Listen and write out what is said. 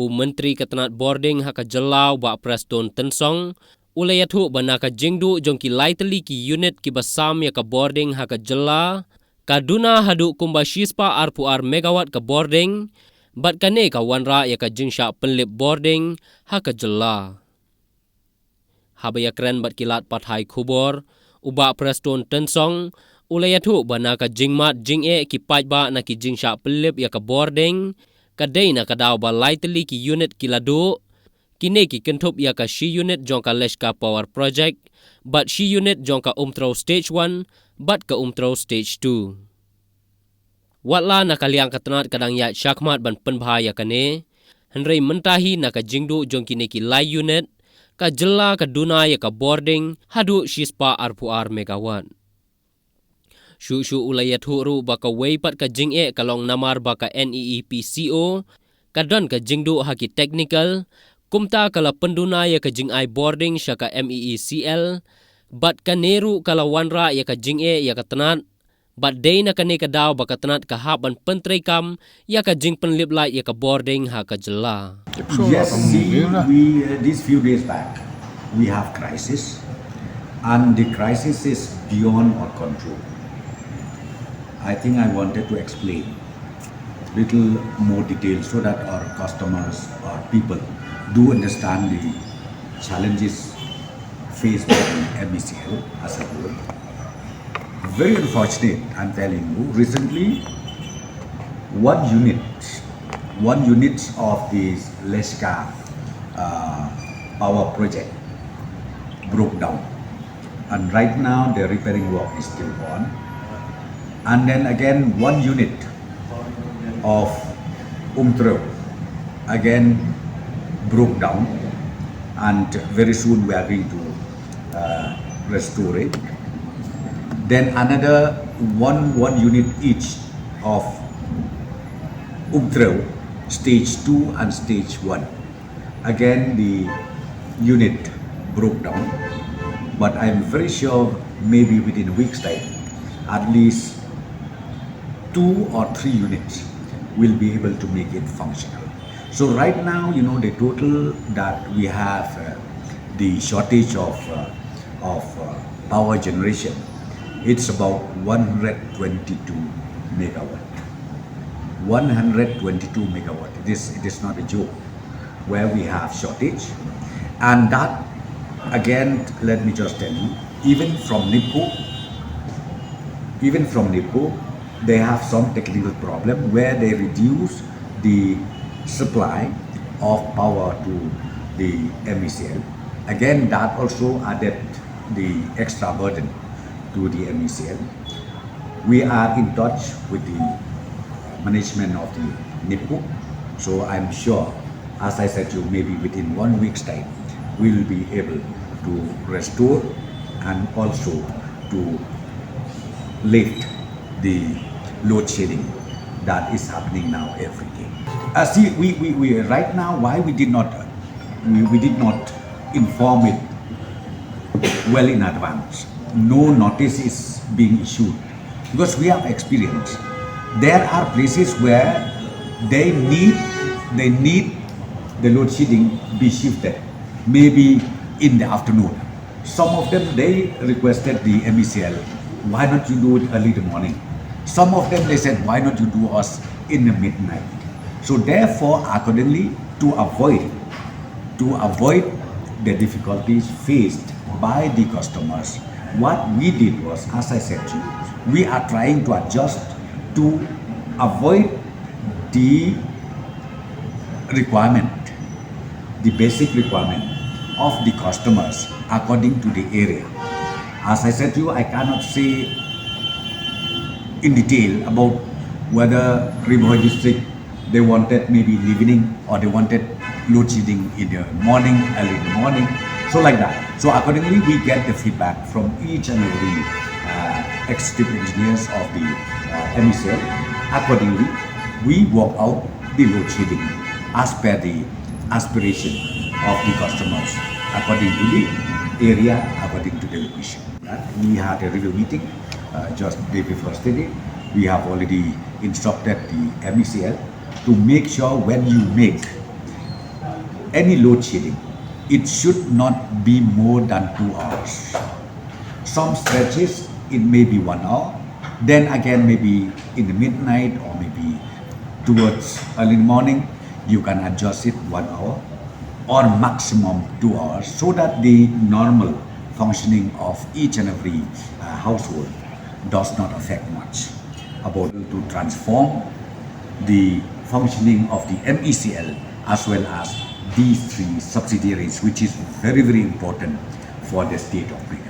Menteri Ketenat Bording haka Jylla wa Preston Tensong, ulayathu banaka Jingduh jong ki Tylli ki unit ki basam ya ka Bording haka Jylla, ka Duna Haduh kumba shispa arpuar megawatt ka Bording, bat kane ka wanra ya ka jingsha penlip Bording haka Jylla. Habaya keren bat kilat pathai khubor, uba Preston Tensong, ulayathu banaka jingmat jinge ki pajba na ki jingsha penlip ya ka Bording, kadai na kadaw ba Tylli ki unit kilado, kine ki kentup ya ka shi unit jong ka leshka power project, but shi unit jong ka umtro stage 1, but ka umtro stage 2. Watla na kaliang katanat kadang ya syakmat ban penbha ya kane, henrei mentahi na ka Jingduh jong kine ki lai unit, ka Jylla ka Duna ya ka Bording, Haduh shispa arpuar megawatt. Shu ulayat huru baka weipat ka jinge kalong namar baka NEEPCO, kadon ka Jingduh haki technical, kumta kala penduna ya ka jingai Bording syaka MEECL, bat ka neru kala wanra ya ka jinge ya ka tenat, bat day na kane ka daw baka tenat ka haban pentrekam ya ka jing penlip light ya ka Bording ha ka Jylla. Yes, see, these few days back, we have crisis, and the crisis is beyond our control. I think I wanted to explain little more detail so that our customers or people do understand the challenges faced by the MECL as a whole. Very unfortunate, I'm telling you, recently one unit of this Leshka power project broke down, and right now the repairing work is still on. And then again, one unit of Umtro again broke down, and very soon we are going to restore it. Then another one unit each of Umtro stage 2 and stage 1. Again, the unit broke down, but I'm very sure maybe within a week's time, at least 2 or 3 units will be able to make it functional. So right now, the total that we have, the shortage of power generation, it's about 122 megawatt. 122 megawatt. It is not a joke where we have shortage, and that again, let me just tell you, even from NIPCO, they have some technical problem where they reduce the supply of power to the MECL. Again, that also added the extra burden to the MECL. We are in touch with the management of the NIPCO, so I'm sure, as I said to you, maybe within 1 week's time, we will be able to restore and also to lift the load shedding that is happening now every day. See, we right now, why we did not inform it well in advance. No notice is being issued because we have experience. There are places where they need the load shedding be shifted, maybe in the afternoon. Some of them, they requested the MECL, why not you do it early in the morning? Some of them, they said, why not you do us in the midnight? So therefore, accordingly, to avoid the difficulties faced by the customers, what we did was, as I said to you, we are trying to adjust to avoid the requirement, the basic requirement of the customers according to the area. As I said to you, I cannot say in detail about whether Riverhoy district, they wanted maybe in the evening or they wanted load shedding in the morning, early in the morning, so like that. So accordingly, we get the feedback from each and every executive engineers of the MECL. Accordingly, we work out the load shedding as per the aspiration of the customers, according to the area, according to the location. We had a review meeting just day before yesterday. We have already instructed the MECL to make sure when you make any load shedding, it should not be more than 2 hours. Some stretches, it may be 1 hour. Then again, maybe in the midnight or maybe towards early morning, you can adjust it 1 hour or maximum 2 hours so that the normal functioning of each and every household does not affect much. About to transform the functioning of the MECL as well as these three subsidiaries, which is very, very important for the state of Brunei.